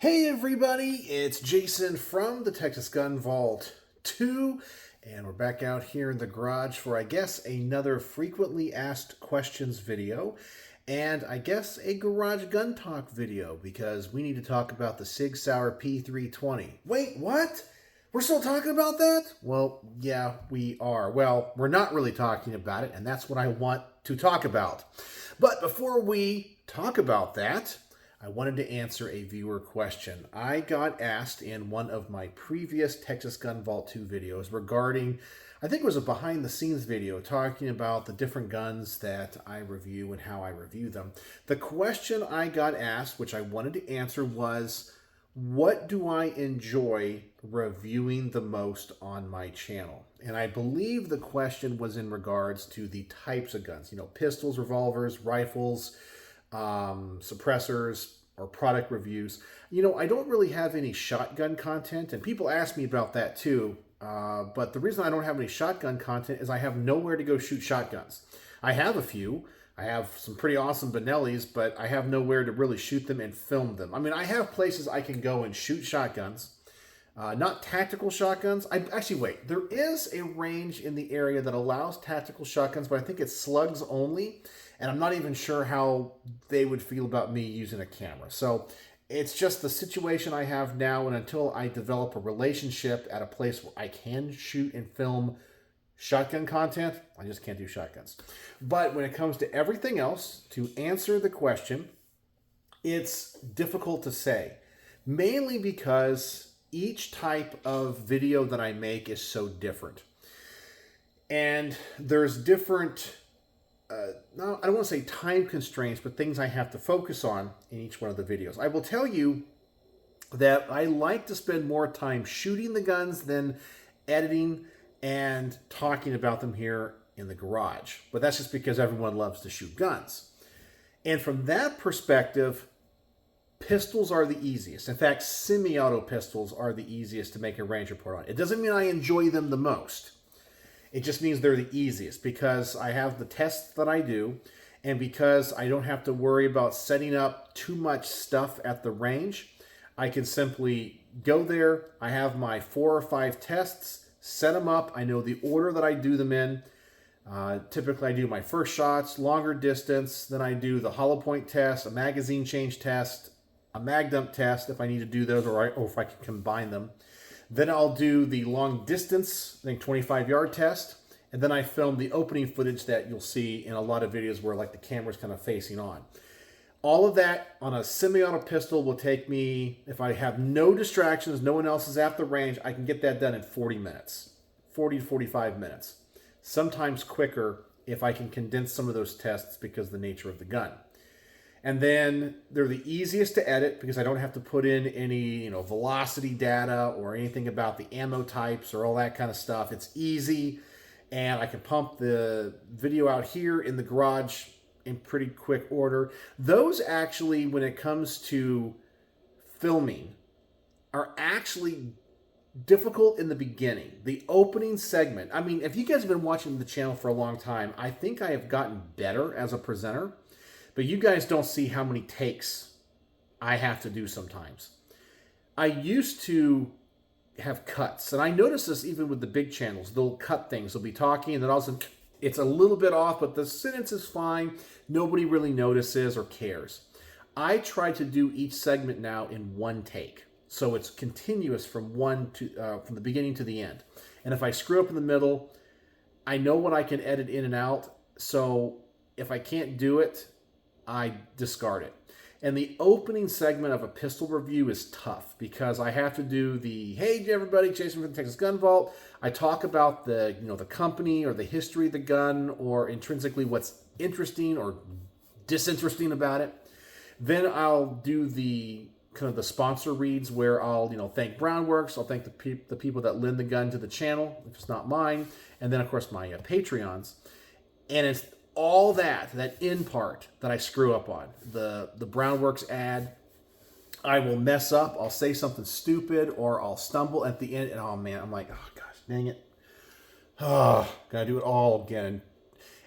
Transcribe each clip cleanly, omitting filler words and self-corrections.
Hey everybody, it's Jason from the Texas Gun Vault 2, and we're back out here in the garage for, I guess, another frequently asked questions video, and I guess a Garage Gun Talk video, because we need to talk about the Sig Sauer P320. Wait, what? We're still talking about that? Well, yeah, we are. Well, we're not really talking about it, and that's what I want to talk about. But before we talk about that, I wanted to answer a viewer question. I got asked in one of my previous Texas Gun Vault 2 videos regarding, I think it was a behind the scenes video talking about the different guns that I review and how I review them. The question I got asked, which I wanted to answer, was, what do I enjoy reviewing the most on my channel? And I believe the question was in regards to the types of guns, pistols, revolvers, rifles, suppressors, or product reviews. I don't really have any shotgun content, and people ask me about that too. But the reason I don't have any shotgun content is I have nowhere to go shoot shotguns. I have a few. I have some pretty awesome Benellis, but I have nowhere to really shoot them and film them. I mean, I have places I can go and shoot shotguns. Not tactical shotguns. Wait, there is a range in the area that allows tactical shotguns, but I think it's slugs only, and I'm not even sure how they would feel about me using a camera. So it's just the situation I have now, and until I develop a relationship at a place where I can shoot and film shotgun content, I just can't do shotguns. But when it comes to everything else, to answer the question, it's difficult to say, mainly because each type of video that I make is so different. And there's different, I don't want to say time constraints, but things I have to focus on in each one of the videos. I will tell you that I like to spend more time shooting the guns than editing and talking about them here in the garage. But that's just because everyone loves to shoot guns. And from that perspective, pistols are the easiest. In fact, semi-auto pistols are the easiest to make a range report on. It doesn't mean I enjoy them the most. It just means they're the easiest because I have the tests that I do, and because I don't have to worry about setting up too much stuff at the range. I can simply go there. I have my 4 or 5 tests, set them up. I know the order that I do them in. Typically, I do my first shots, longer distance. Then I do the hollow point test, a magazine change test, a mag dump test if I need to do those, or if I can combine them. Then I'll do the long distance, I think 25-yard test, and then I film the opening footage that you'll see in a lot of videos where like the camera's kind of facing on. All of that on a semi-auto pistol will take me, if I have no distractions, no one else is at the range, I can get that done in 40 minutes, 40 to 45 minutes. Sometimes quicker if I can condense some of those tests because of the nature of the gun. And then they're the easiest to edit because I don't have to put in any, velocity data or anything about the ammo types or all that kind of stuff. It's easy, and I can pump the video out here in the garage in pretty quick order. Those actually, when it comes to filming, are actually difficult in the beginning. The opening segment. I mean, if you guys have been watching the channel for a long time, I think I have gotten better as a presenter. But you guys don't see how many takes I have to do sometimes. I used to have cuts, and I notice this even with the big channels. They'll cut things. They'll be talking, and then all of a sudden, it's a little bit off, but the sentence is fine. Nobody really notices or cares. I try to do each segment now in one take, so it's continuous from from the beginning to the end. And if I screw up in the middle, I know what I can edit in and out. So if I can't do it, I discard it. And the opening segment of a pistol review is tough because I have to do the, hey everybody, Jason from the Texas Gun Vault. I talk about the, the company or the history of the gun or intrinsically what's interesting or disinteresting about it. Then I'll do the kind of the sponsor reads where I'll, thank Brownworks. I'll thank the people that lend the gun to the channel if it's not mine. And then of course my Patreons. And it's all that end part that I screw up on. The Brownworks ad, I will mess up. I'll say something stupid or I'll stumble at the end. And oh man, I'm like, oh gosh, dang it. Oh, gotta do it all again.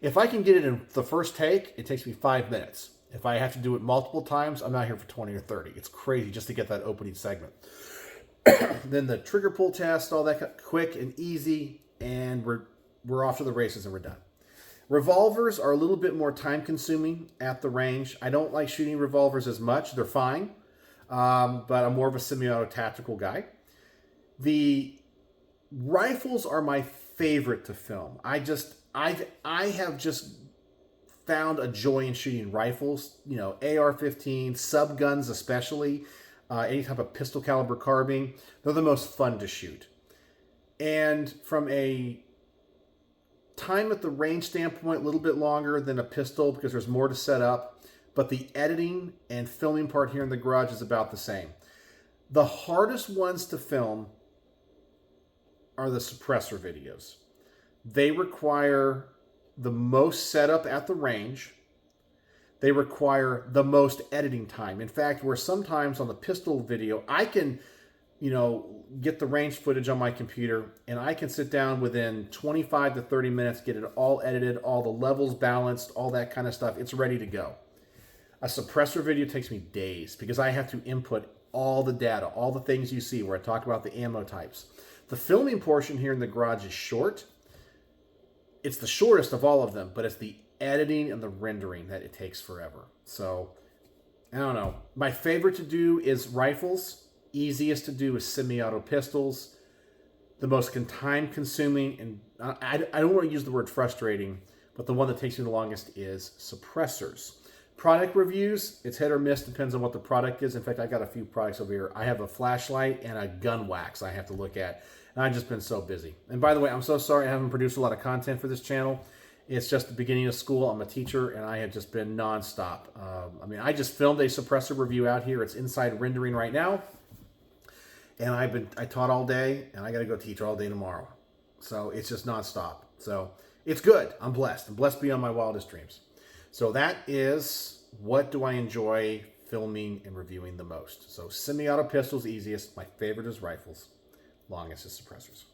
If I can get it in the first take, it takes me 5 minutes. If I have to do it multiple times, I'm not here for 20 or 30. It's crazy just to get that opening segment. Then the trigger pull test, all that quick and easy, and we're off to the races and we're done. Revolvers are a little bit more time consuming at the range. I don't like shooting revolvers as much. They're fine, but I'm more of a semi-auto tactical guy. The rifles are my favorite to film. I have just found a joy in shooting rifles, AR-15, sub guns especially, any type of pistol caliber carbine. They're the most fun to shoot. And from a time at the range standpoint, a little bit longer than a pistol because there's more to set up, but the editing and filming part here in the garage is about the same. The hardest ones to film are the suppressor videos. They require the most setup at the range. They require the most editing time. In fact, where sometimes on the pistol video, I can get the range footage on my computer and I can sit down within 25 to 30 minutes, get it all edited, all the levels balanced, all that kind of stuff. It's ready to go. A suppressor video takes me days because I have to input all the data, all the things you see where I talk about the ammo types. The filming portion here in the garage is short. It's the shortest of all of them, but it's the editing and the rendering that it takes forever. So, I don't know. My favorite to do is rifles. Easiest to do is semi-auto pistols. The most time-consuming, and I don't want to use the word frustrating, but the one that takes me the longest is suppressors. Product reviews, it's hit or miss, depends on what the product is. In fact, I got a few products over here. I have a flashlight and a gun wax I have to look at, and I've just been so busy. And by the way, I'm so sorry I haven't produced a lot of content for this channel. It's just the beginning of school. I'm a teacher, and I have just been nonstop. I just filmed a suppressor review out here. It's inside rendering right now. And I taught all day, and I got to go teach all day tomorrow. So it's just nonstop. So it's good. I'm blessed. I'm blessed beyond my wildest dreams. So that is what do I enjoy filming and reviewing the most. So semi-auto pistols, easiest. My favorite is rifles. Longest is suppressors.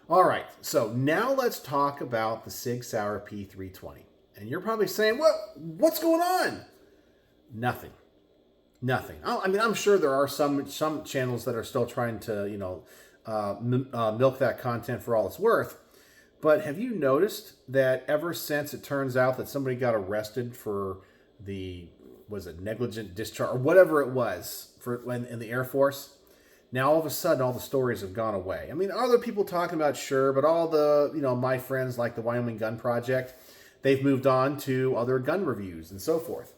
All right. So now let's talk about the Sig Sauer P320. And you're probably saying, what's going on? Nothing. I'm sure there are some channels that are still trying to, milk that content for all it's worth. But have you noticed that ever since it turns out that somebody got arrested for negligent discharge or whatever it was in the Air Force, now all of a sudden all the stories have gone away. Are there people talking about? Sure, but all the, my friends like the Wyoming Gun Project, they've moved on to other gun reviews and so forth.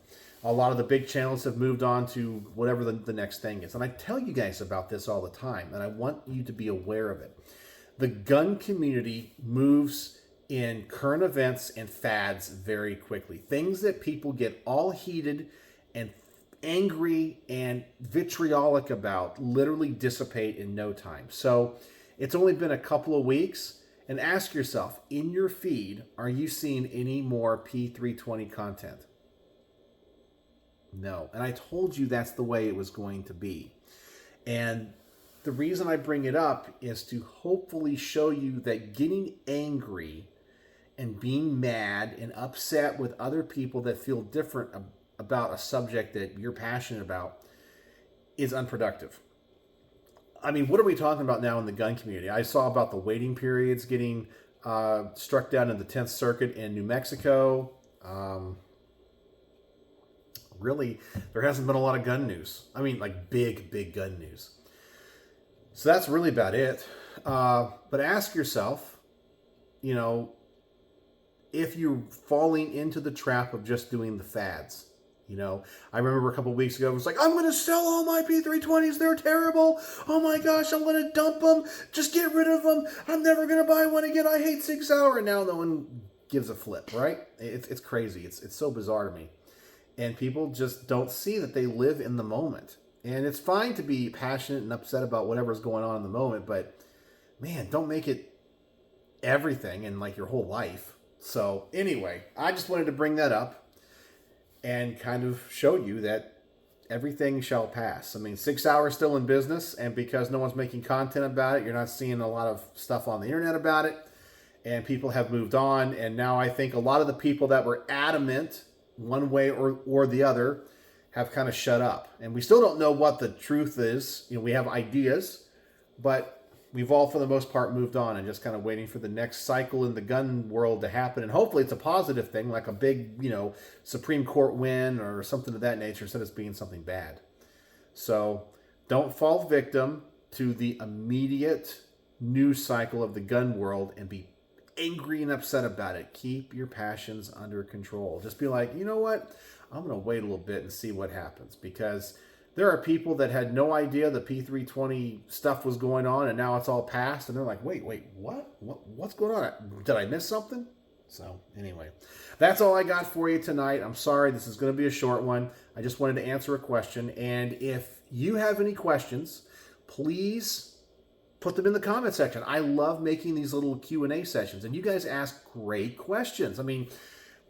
A lot of the big channels have moved on to whatever the next thing is. And I tell you guys about this all the time, and I want you to be aware of it. The gun community moves in current events and fads very quickly. Things that people get all heated and angry and vitriolic about literally dissipate in no time. So it's only been a couple of weeks, and ask yourself, in your feed, are you seeing any more P320 content? No. And I told you that's the way it was going to be. And the reason I bring it up is to hopefully show you that getting angry and being mad and upset with other people that feel different about a subject that you're passionate about is unproductive. What are we talking about now in the gun community? I saw about the waiting periods getting struck down in the 10th Circuit in New Mexico. Really, there hasn't been a lot of gun news. Big gun news. So that's really about it. But ask yourself, if you're falling into the trap of just doing the fads. I remember a couple weeks ago, it was like, I'm going to sell all my P320s. They're terrible. Oh my gosh, I'm going to dump them. Just get rid of them. I'm never going to buy one again. I hate Sig Sauer. And now no one gives a flip, right? It's crazy. It's so bizarre to me. And people just don't see that they live in the moment. And it's fine to be passionate and upset about whatever's going on in the moment, but man, don't make it everything and your whole life. So anyway, I just wanted to bring that up and kind of show you that everything shall pass. Sig Sauer is still in business, and because no one's making content about it, you're not seeing a lot of stuff on the internet about it, and people have moved on. And now I think a lot of the people that were adamant one way or the other, have kind of shut up. And we still don't know what the truth is. We have ideas, but we've all, for the most part, moved on and just kind of waiting for the next cycle in the gun world to happen. And hopefully it's a positive thing, like a big, Supreme Court win or something of that nature, instead of being something bad. So don't fall victim to the immediate news cycle of the gun world and be angry and upset about it. Keep your passions under control. Just be like, you know what? I'm going to wait a little bit and see what happens, because there are people that had no idea the P320 stuff was going on, and now it's all passed, and they're like, wait, what's going on? Did I miss something? So anyway, that's all I got for you tonight. I'm sorry, this is going to be a short one. I just wanted to answer a question, and if you have any questions, please put them in the comment section. I love making these little Q&A sessions, and you guys ask great questions. I mean,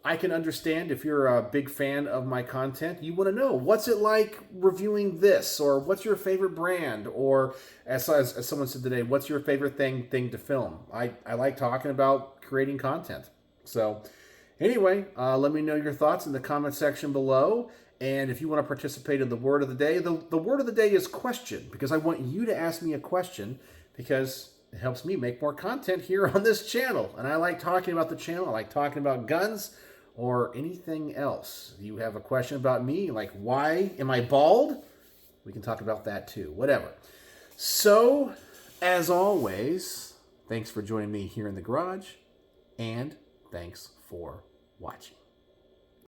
I can understand if you're a big fan of my content, you want to know, what's it like reviewing this, or what's your favorite brand, or as someone said today, what's your favorite thing to film? I like talking about creating content. So anyway, let me know your thoughts in the comment section below. And if you want to participate in the word of the day, the word of the day is question, because I want you to ask me a question, because it helps me make more content here on this channel. And I like talking about the channel. I like talking about guns or anything else. If you have a question about me, like why am I bald? We can talk about that too, whatever. So, as always, thanks for joining me here in the garage, and thanks for watching.